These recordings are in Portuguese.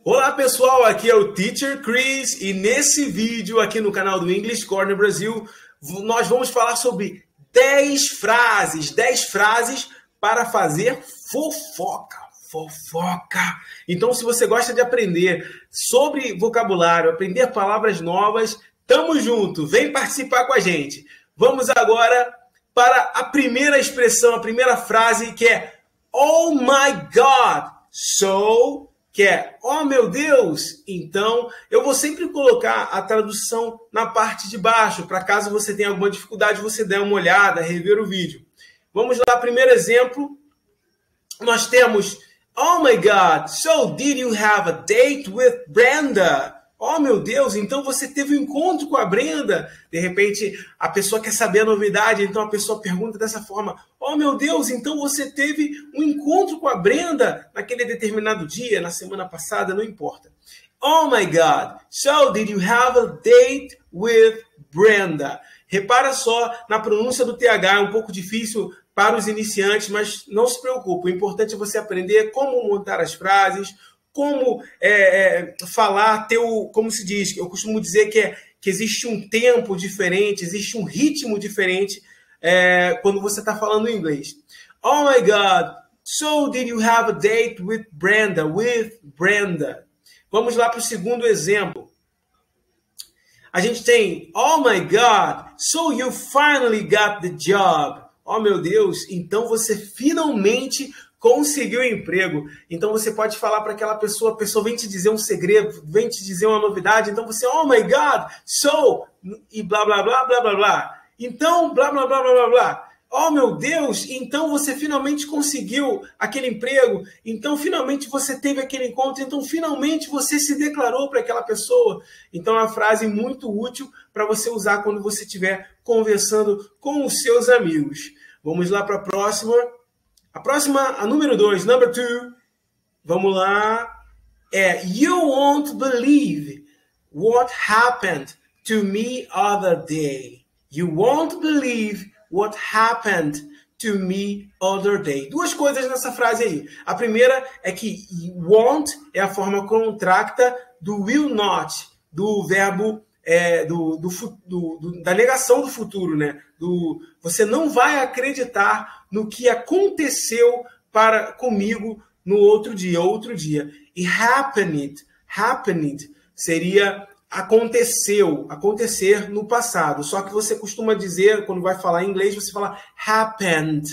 Olá pessoal, aqui é o Teacher Chris e nesse vídeo aqui no canal do English Corner Brasil nós vamos falar sobre 10 frases para fazer fofoca. Então, se você gosta de aprender sobre vocabulário, aprender palavras novas, tamo junto, vem participar com a gente. Vamos agora para a primeira expressão, a primeira frase, que é Oh my God! So, que é oh meu Deus! Então, eu vou sempre colocar a tradução na parte de baixo, para caso você tenha alguma dificuldade, você der uma olhada, rever o vídeo. Vamos lá, primeiro exemplo. Nós temos oh my God, so did you have a date with Brenda? Oh meu Deus, então você teve um encontro com a Brenda? De repente, a pessoa quer saber a novidade, então a pessoa pergunta dessa forma: oh meu Deus, então você teve um encontro com a Brenda naquele determinado dia, na semana passada, não importa. Oh my God, so did you have a date with Brenda? Repara só na pronúncia do TH, é um pouco difícil para os iniciantes, mas não se preocupe. O importante é você aprender como montar as frases, como falar, como se diz, eu costumo dizer que existe um tempo diferente, existe um ritmo diferente quando você está falando inglês. Oh my God, so did you have a date with Brenda? Vamos lá para o segundo exemplo. A gente tem, oh my God, so you finally got the job. Oh meu Deus, então você finalmente conseguiu um emprego. Então você pode falar para aquela pessoa, a pessoa vem te dizer um segredo, vem te dizer uma novidade, então você, oh my God, so, e blá blá blá blá blá blá. Então, blá blá blá blá blá blá. Oh meu Deus, então você finalmente conseguiu aquele emprego, então finalmente você teve aquele encontro, então finalmente você se declarou para aquela pessoa. Então é uma frase muito útil para você usar quando você estiver conversando com os seus amigos. Vamos lá para a próxima. A próxima, a número 2, number 2. Vamos lá. You won't believe what happened to me other day. You won't believe what happened to me other day. Duas coisas nessa frase aí. A primeira é que won't é a forma contracta do will not, do verbo da negação do futuro, né? Você não vai acreditar no que aconteceu comigo no outro dia. E happened seria acontecer no passado. Só que você costuma dizer, quando vai falar em inglês, você fala happened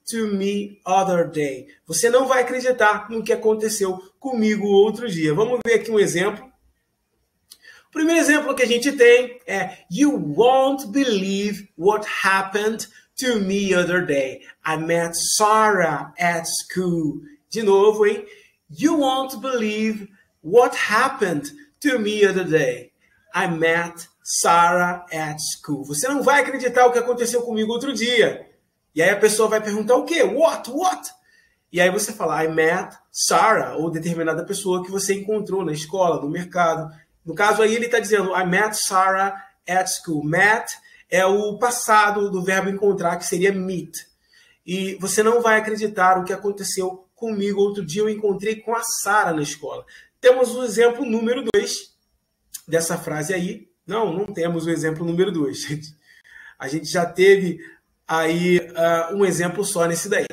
to me other day. Você não vai acreditar no que aconteceu comigo outro dia. Vamos ver aqui um exemplo. O primeiro exemplo que a gente tem é You won't believe what happened to me other day. I met Sarah at school. De novo, hein? You won't believe what happened to me other day. I met Sarah at school. Você não vai acreditar o que aconteceu comigo outro dia. E aí a pessoa vai perguntar o quê? What? E aí você fala I met Sarah, ou determinada pessoa que você encontrou na escola, no mercado. No caso aí ele está dizendo I met Sarah at school. Met é o passado do verbo encontrar, que seria meet. E você não vai acreditar o que aconteceu comigo outro dia. Eu encontrei com a Sarah na escola. Temos o exemplo número 2 dessa frase aí. Não temos o exemplo número 2. A gente já teve aí um exemplo só nesse daí.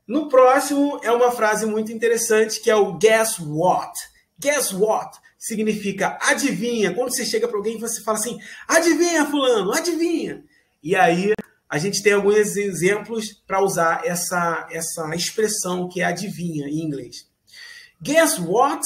No próximo é uma frase muito interessante, que é o guess what. Guess what significa adivinha. Quando você chega para alguém e você fala assim, adivinha fulano, adivinha. E aí a gente tem alguns exemplos para usar essa expressão que é adivinha em inglês. Guess what?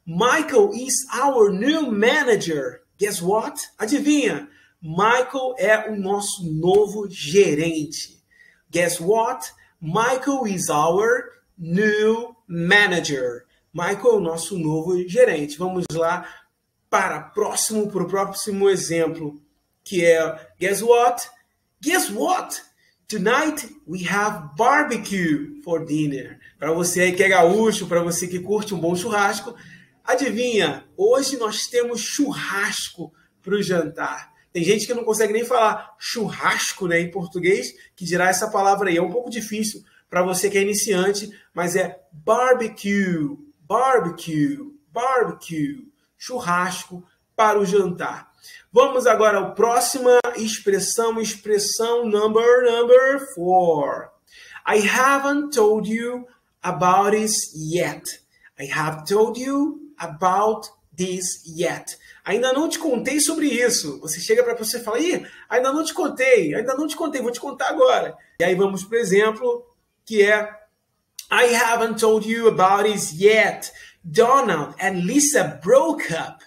Michael is our new manager. Guess what? Adivinha? Michael é o nosso novo gerente. Guess what? Michael is our new manager. Michael é o nosso novo gerente. Vamos lá para o próximo exemplo, que é Guess what? Guess what? Tonight we have barbecue for dinner. Para você aí que é gaúcho, para você que curte um bom churrasco, adivinha? Hoje nós temos churrasco para o jantar. Tem gente que não consegue nem falar churrasco, né, em português, que dirá essa palavra aí. É um pouco difícil para você que é iniciante, mas é barbecue, barbecue, barbecue, churrasco para o jantar. Vamos agora à próxima expressão, expressão number 4. I haven't told you about this yet. I have told you about this yet. Ainda não te contei sobre isso. Você chega para você e fala, ainda não te contei, vou te contar agora. E aí vamos para o exemplo, que é I haven't told you about this yet. Donald and Lisa broke up.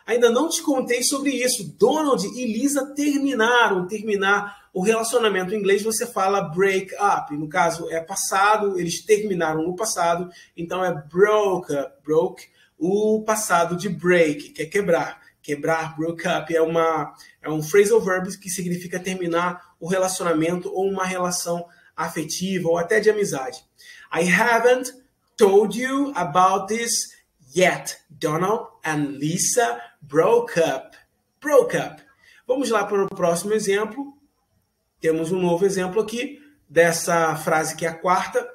Ainda não te contei sobre isso. Donald e Lisa terminaram. Terminar o relacionamento em inglês você fala break up. No caso é passado, eles terminaram no passado. Então é broke up. Broke, o passado de break, que é quebrar. Quebrar, broke up, é um phrasal verb que significa terminar o relacionamento ou uma relação afetiva ou até de amizade. I haven't told you about this yet. Donald and Lisa broke up. Broke up. Vamos lá para o próximo exemplo. Temos um novo exemplo aqui dessa frase que é a quarta.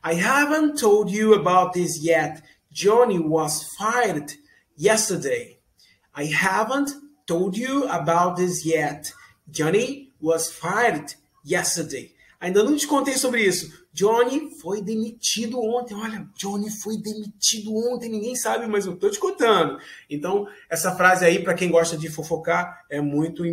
I haven't told you about this yet. Johnny was fired yesterday. I haven't told you about this yet. Johnny was fired yesterday. Ainda não te contei sobre isso. Johnny foi demitido ontem. Olha, Johnny foi demitido ontem. Ninguém sabe, mas eu tô te contando. Então, essa frase aí, para quem gosta de fofocar, é muito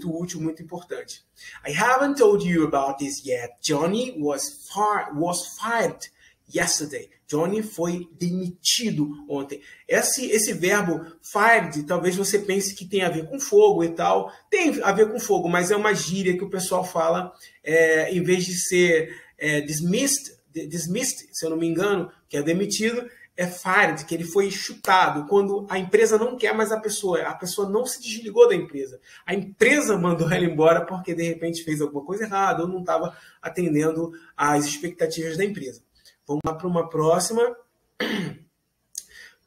útil, muito importante. I haven't told you about this yet. Johnny was fired yesterday. Johnny foi demitido ontem. Esse verbo fired, talvez você pense que tem a ver com fogo e tal. Tem a ver com fogo, mas é uma gíria que o pessoal fala, em vez de ser dismissed, se eu não me engano, que é demitido, é fired, que ele foi chutado. Quando a empresa não quer mais a pessoa não se desligou da empresa. A empresa mandou ela embora porque, de repente, fez alguma coisa errada ou não estava atendendo às expectativas da empresa. Vamos lá para uma próxima.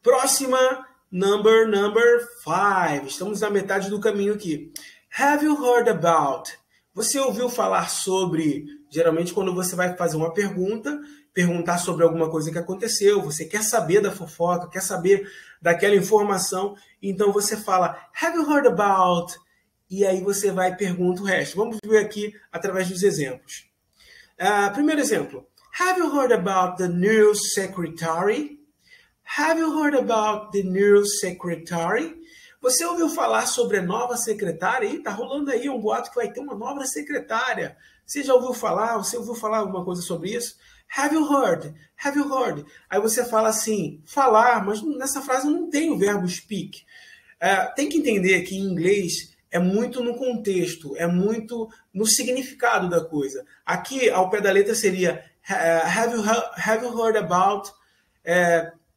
Próxima, number 5. Estamos na metade do caminho aqui. Have you heard about? Você ouviu falar sobre... Geralmente, quando você vai fazer uma perguntar sobre alguma coisa que aconteceu, você quer saber da fofoca, quer saber daquela informação, então você fala, have you heard about? E aí você vai e pergunta o resto. Vamos ver aqui através dos exemplos. Primeiro exemplo. Have you heard about the new secretary? Have you heard about the new secretary? Você ouviu falar sobre a nova secretária? Está rolando aí um boato que vai ter uma nova secretária. Você já ouviu falar? Você ouviu falar alguma coisa sobre isso? Have you heard? Have you heard? Aí você fala assim, falar, mas nessa frase não tem o verbo speak. Tem que entender que em inglês é muito no contexto, é muito no significado da coisa. Aqui, ao pé da letra, seria have you heard about?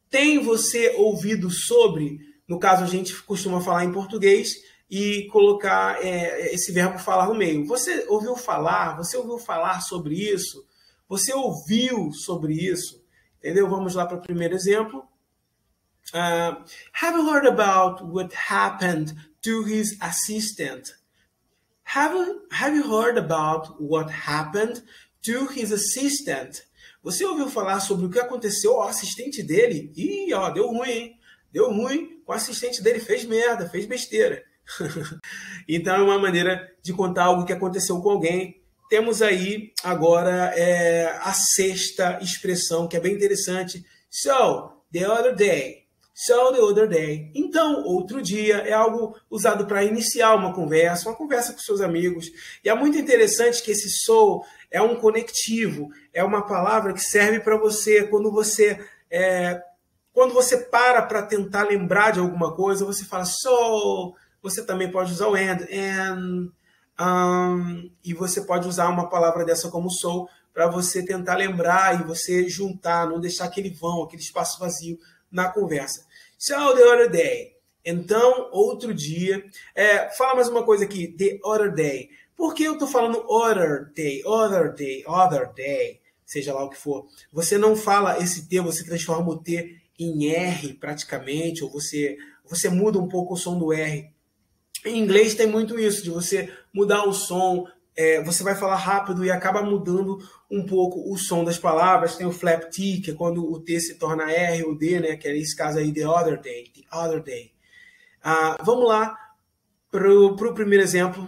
Tem você ouvido sobre? No caso, a gente costuma falar em português e colocar esse verbo falar no meio. Você ouviu falar? Você ouviu falar sobre isso? Você ouviu sobre isso? Entendeu? Vamos lá para o primeiro exemplo. Have you heard about what happened to his assistant? Have you heard about what happened to his assistant? Você ouviu falar sobre o que aconteceu ao assistente dele? Ih, ó, deu ruim, hein? Deu ruim, o assistente dele fez merda, fez besteira. Então é uma maneira de contar algo que aconteceu com alguém. Temos aí agora a sexta expressão, que é bem interessante. So, the other day. So, the other day. Então, outro dia, é algo usado para iniciar uma conversa com seus amigos. E é muito interessante que esse so é um conectivo, é uma palavra que serve para você quando você para tentar lembrar de alguma coisa, você fala so. Você também pode usar o and, e você pode usar uma palavra dessa como so para você tentar lembrar e você juntar, não deixar aquele vão, aquele espaço vazio na conversa. So, the other day. Então, outro dia. Fala mais uma coisa aqui, the other day. Por que eu estou falando other day, seja lá o que for? Você não fala esse T, você transforma o T em R praticamente, ou você muda um pouco o som do R. Em inglês tem muito isso, de você mudar o som, você vai falar rápido e acaba mudando um pouco o som das palavras. Tem o flap T, que é quando o T se torna R ou D, né? Que é nesse caso aí, the other day. Vamos lá para o primeiro exemplo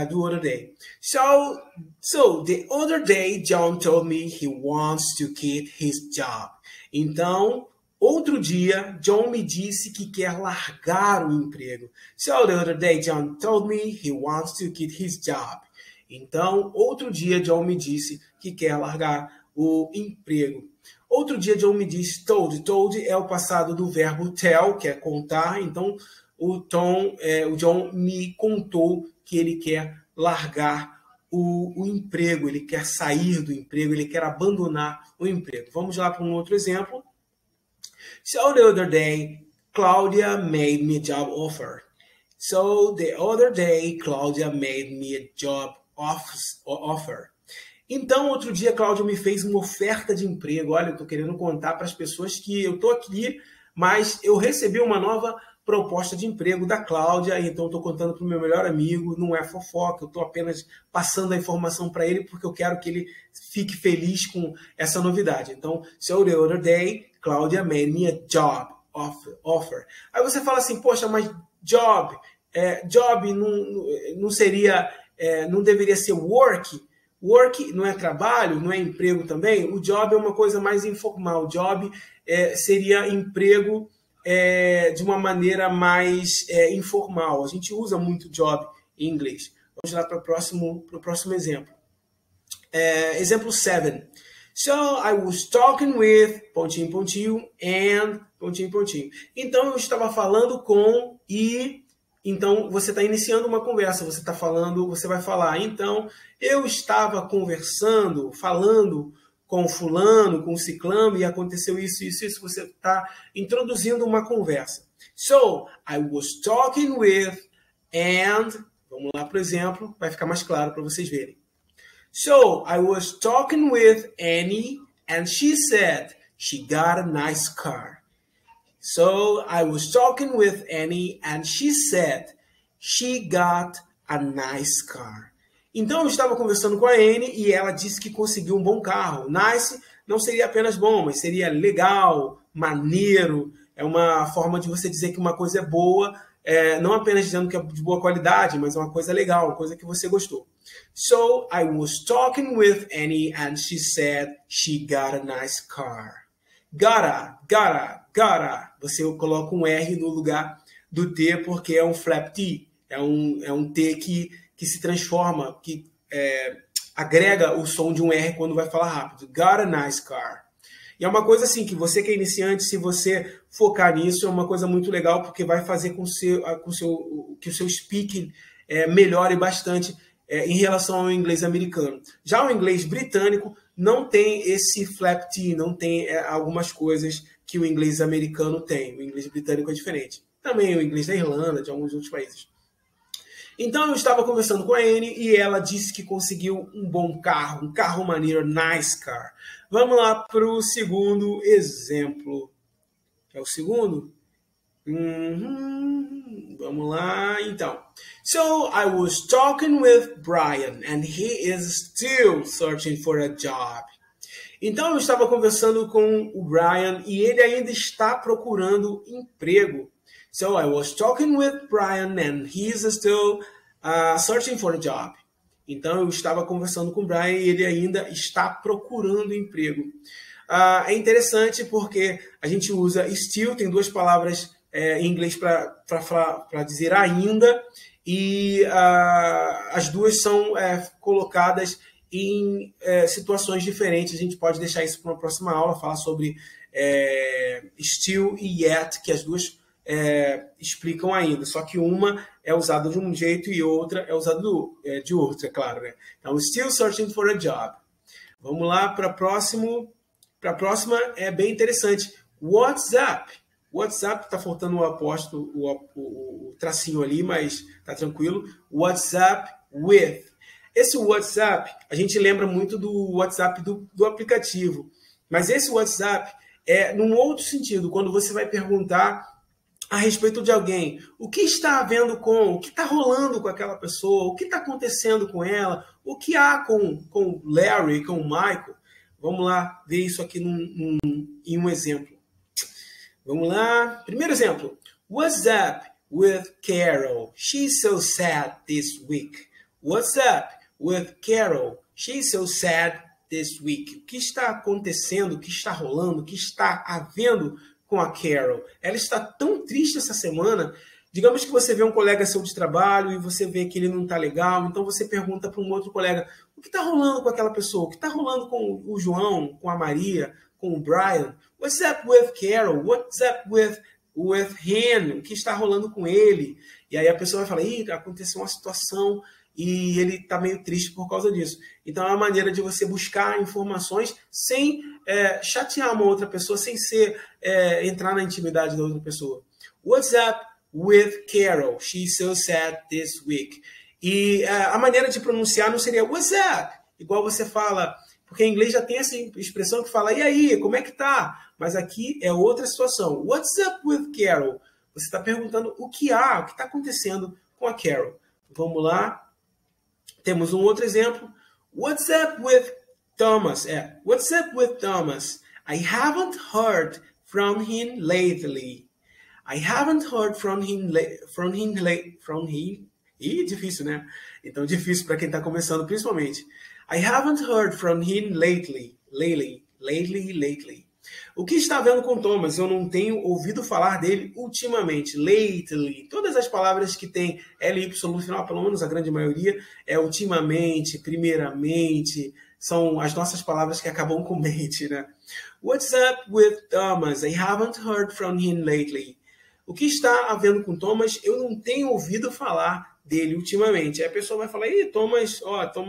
do other day. So, the other day, John told me he wants to quit his job. Então, outro dia, John me disse que quer largar o emprego. So, the other day, John told me he wants to quit his job. Então, outro dia, John me disse que quer largar o emprego. Outro dia, John me disse told. Told é o passado do verbo tell, que é contar. Então, o John me contou que ele quer largar o emprego, ele quer sair do emprego, ele quer abandonar o emprego. Vamos lá para um outro exemplo. So, the other day, Claudia made me a job offer. So, the other day, Claudia made me a job offer. Então, outro dia, Cláudia me fez uma oferta de emprego. Olha, eu estou querendo contar para as pessoas que eu estou aqui, mas eu recebi uma nova proposta de emprego da Cláudia, então estou contando para o meu melhor amigo, não é fofoca, eu estou apenas passando a informação para ele porque eu quero que ele fique feliz com essa novidade. Então, so the other day, Cláudia made me a job offer. Aí você fala assim, poxa, mas job não seria... não deveria ser work. Work não é trabalho, não é emprego também. O job é uma coisa mais informal. Job seria emprego de uma maneira mais informal. A gente usa muito job em inglês. Vamos lá para o próximo exemplo. Exemplo 7. So, I was talking with... pontinho, pontinho, and... pontinho, pontinho. Então, eu estava falando com e... Então, você está iniciando uma conversa, você está falando, você vai falar. Então, eu estava conversando, falando com fulano, com ciclano, e aconteceu isso, isso, isso. Você está introduzindo uma conversa. So, I was talking with, and... Vamos lá, por exemplo, vai ficar mais claro para vocês verem. So, I was talking with Annie, and she said she got a nice car. So, I was talking with Annie, and she said she got a nice car. Então, eu estava conversando com a Annie e ela disse que conseguiu um bom carro. Nice não seria apenas bom, mas seria legal, maneiro. É uma forma de você dizer que uma coisa é boa, não apenas dizendo que é de boa qualidade, mas é uma coisa legal, uma coisa que você gostou. So, I was talking with Annie, and she said she got a nice car. Gotta. Você coloca um R no lugar do T porque é um flap T. É um T que se transforma, que agrega o som de um R quando vai falar rápido. Got a nice car. E é uma coisa assim, que você que é iniciante, se você focar nisso, é uma coisa muito legal porque vai fazer que o seu speaking melhore bastante em relação ao inglês americano. Já o inglês britânico não tem esse flap T, não tem algumas coisas que o inglês americano tem. O inglês britânico é diferente. Também o inglês da Irlanda, de alguns outros países. Então eu estava conversando com a Annie e ela disse que conseguiu um bom carro, um carro maneiro, nice car. Vamos lá para o segundo exemplo. É o segundo? Vamos lá, então. So, I was talking with Brian, and he is still searching for a job. Então, eu estava conversando com o Brian e ele ainda está procurando emprego. So, I was talking with Brian, and he is still searching for a job. Então, eu estava conversando com o Brian e ele ainda está procurando emprego. É interessante porque a gente usa still, tem duas palavras em inglês para dizer ainda, e as duas são colocadas em situações diferentes. A gente pode deixar isso para uma próxima aula, falar sobre still e yet, que as duas explicam ainda, só que uma é usada de um jeito e outra é usada de outro, é claro, né? Então, still searching for a job. Vamos lá para a próxima, é bem interessante. WhatsApp. WhatsApp, está faltando o apóstolo, o tracinho ali, mas tá tranquilo. WhatsApp with. Esse WhatsApp, a gente lembra muito do WhatsApp do aplicativo. Mas esse WhatsApp é num outro sentido, quando você vai perguntar a respeito de alguém. O que está havendo com, o que está rolando com aquela pessoa, o que está acontecendo com ela, o que há com Larry, com o Michael. Vamos lá ver isso aqui em um exemplo. Vamos lá. Primeiro exemplo. What's up with Carol? She's so sad this week. What's up with Carol? She's so sad this week. O que está acontecendo, o que está rolando, o que está havendo com a Carol? Ela está tão triste essa semana. Digamos que você vê um colega seu de trabalho e você vê que ele não está legal, então você pergunta para um outro colega, o que está rolando com aquela pessoa? O que está rolando com o João, com a Maria, com o Brian? What's up with Carol? What's up with him? O que está rolando com ele? E aí a pessoa vai falar, ih, aconteceu uma situação e ele está meio triste por causa disso. Então é uma maneira de você buscar informações sem chatear uma outra pessoa, sem entrar na intimidade da outra pessoa. What's up with Carol? She's so sad this week. E a maneira de pronunciar não seria what's up? Igual você fala, porque em inglês já tem essa expressão que fala, e aí, como é que tá? Mas aqui é outra situação. What's up with Carol? Você está perguntando o que está acontecendo com a Carol. Vamos lá. Temos um outro exemplo. What's up with Thomas? What's up with Thomas? I haven't heard from him lately. I haven't heard from him. Ih, difícil, né? Então, difícil para quem está começando, principalmente. I haven't heard from him lately. Lately. O que está havendo com Thomas? Eu não tenho ouvido falar dele ultimamente. Lately. Todas as palavras que tem LY no final, pelo menos a grande maioria, é ultimamente, primeiramente. São as nossas palavras que acabam com mente, né? What's up with Thomas? I haven't heard from him lately. O que está havendo com Thomas? Eu não tenho ouvido falar dele ultimamente. Aí a pessoa vai falar, ih, Thomas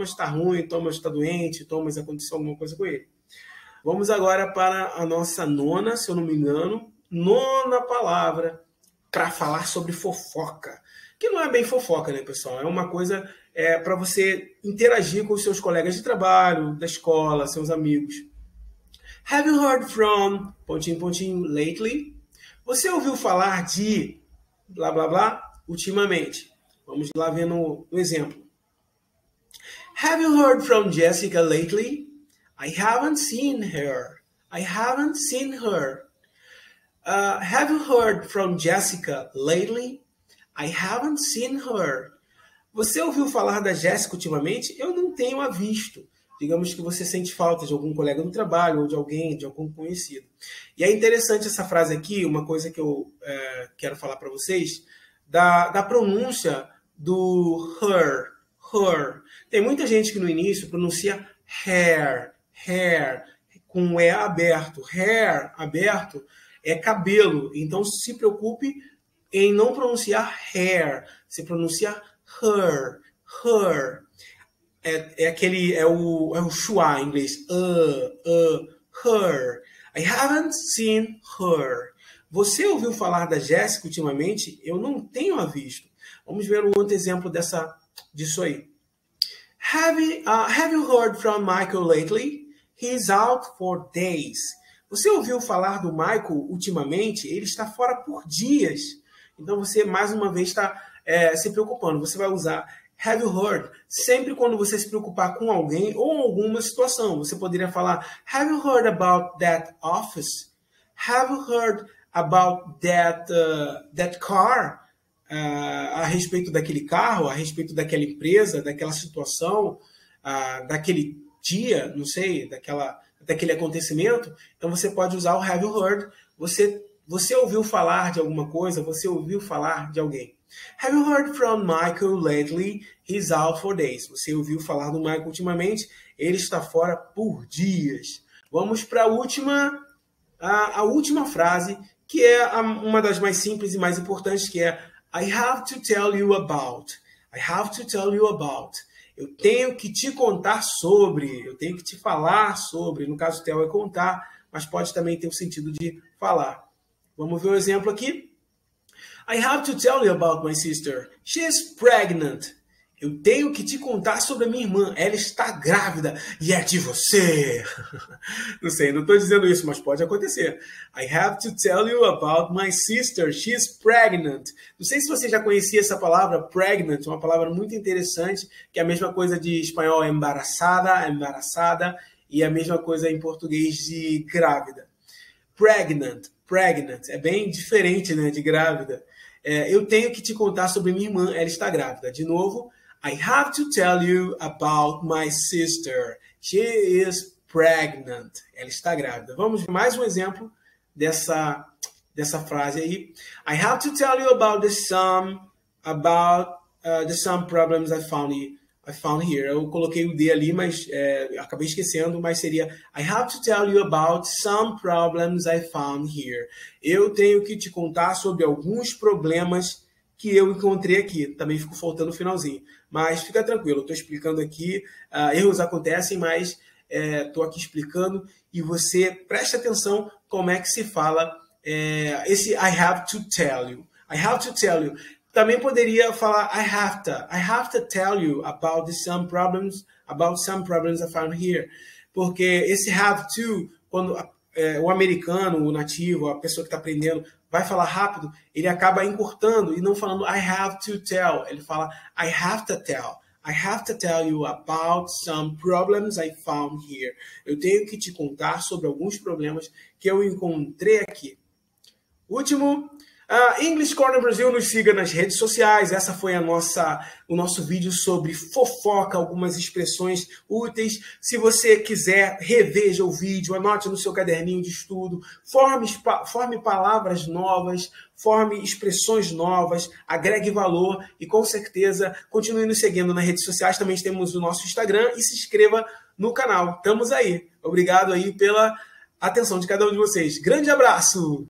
está ruim, Thomas está doente, Thomas aconteceu alguma coisa com ele. Vamos agora para a nossa nona, se eu não me engano, nona palavra para falar sobre fofoca. Que não é bem fofoca, né, pessoal? É uma coisa para você interagir com os seus colegas de trabalho, da escola, seus amigos. Have you heard from... ... lately? Você ouviu falar de... blá, blá, blá, ultimamente? Vamos lá ver no exemplo. Have you heard from Jessica lately? I haven't seen her. Have you heard from Jessica lately? I haven't seen her. Você ouviu falar da Jéssica ultimamente? Eu não tenho a visto. Digamos que você sente falta de algum colega do trabalho ou de alguém, de algum conhecido. E é interessante essa frase aqui, uma coisa que eu quero falar para vocês, da pronúncia do her. Tem muita gente que no início pronuncia hair, com o E aberto. Hair aberto é cabelo. Então se preocupe em não pronunciar hair. Se pronuncia her. É o schwa em inglês. Her. I haven't seen her. Você ouviu falar da Jéssica ultimamente? Eu não tenho a visto. Vamos ver um outro exemplo disso aí. Have you heard from Michael lately? He's out for days. Você ouviu falar do Michael ultimamente? Ele está fora por dias. Então você mais uma vez está se preocupando. Você vai usar have you heard sempre quando você se preocupar com alguém ou alguma situação. Você poderia falar have you heard about that office? Have you heard about that car? A respeito daquele carro, a respeito daquela empresa, daquela situação, daquele dia, não sei, daquele acontecimento. Então você pode usar o have you heard. Você ouviu falar de alguma coisa, você ouviu falar de alguém. Have you heard from Michael lately? He's out for days. Você ouviu falar do Michael ultimamente? Ele está fora por dias. Vamos para a última frase, que é uma das mais simples e mais importantes, que é I have to tell you about. Eu tenho que te contar sobre. Eu tenho que te falar sobre. No caso, tell é contar, mas pode também ter o sentido de falar. Vamos ver o exemplo aqui. I have to tell you about my sister. She is pregnant. Eu tenho que te contar sobre a minha irmã. Ela está grávida e é de você. Não sei, não estou dizendo isso, mas pode acontecer. I have to tell you about my sister. She's pregnant. Não sei se você já conhecia essa palavra, pregnant, uma palavra muito interessante, que é a mesma coisa de espanhol embaraçada, embaraçada, e a mesma coisa em português de grávida. Pregnant, pregnant. É bem diferente, né, de grávida. Eu tenho que te contar sobre minha irmã. Ela está grávida. De novo, I have to tell you about my sister. She is pregnant. Ela está grávida. Vamos ver mais um exemplo dessa frase aí. I have to tell you about the some problems I found here. Eu coloquei o D ali, mas acabei esquecendo, mas seria I have to tell you about some problems I found here. Eu tenho que te contar sobre alguns problemas que eu encontrei aqui. Também ficou faltando o finalzinho. Mas fica tranquilo, estou explicando aqui. Erros acontecem, mas estou aqui explicando e você preste atenção como é que se fala esse I have to tell you. I have to tell you. Também poderia falar I have to tell you about some problems I found here. Porque esse have to, quando o americano, o nativo, a pessoa que está aprendendo, vai falar rápido, ele acaba encurtando e não falando I have to tell. Ele fala I have to tell. I have to tell you about some problems I found here. Eu tenho que te contar sobre alguns problemas que eu encontrei aqui. Último, English Corner Brasil, nos siga nas redes sociais. Essa foi o nosso vídeo sobre fofoca, algumas expressões úteis. Se você quiser, reveja o vídeo, anote no seu caderninho de estudo, forme palavras novas, forme expressões novas, agregue valor e, com certeza, continue nos seguindo nas redes sociais. Também temos o nosso Instagram e se inscreva no canal. Estamos aí. Obrigado aí pela atenção de cada um de vocês. Grande abraço!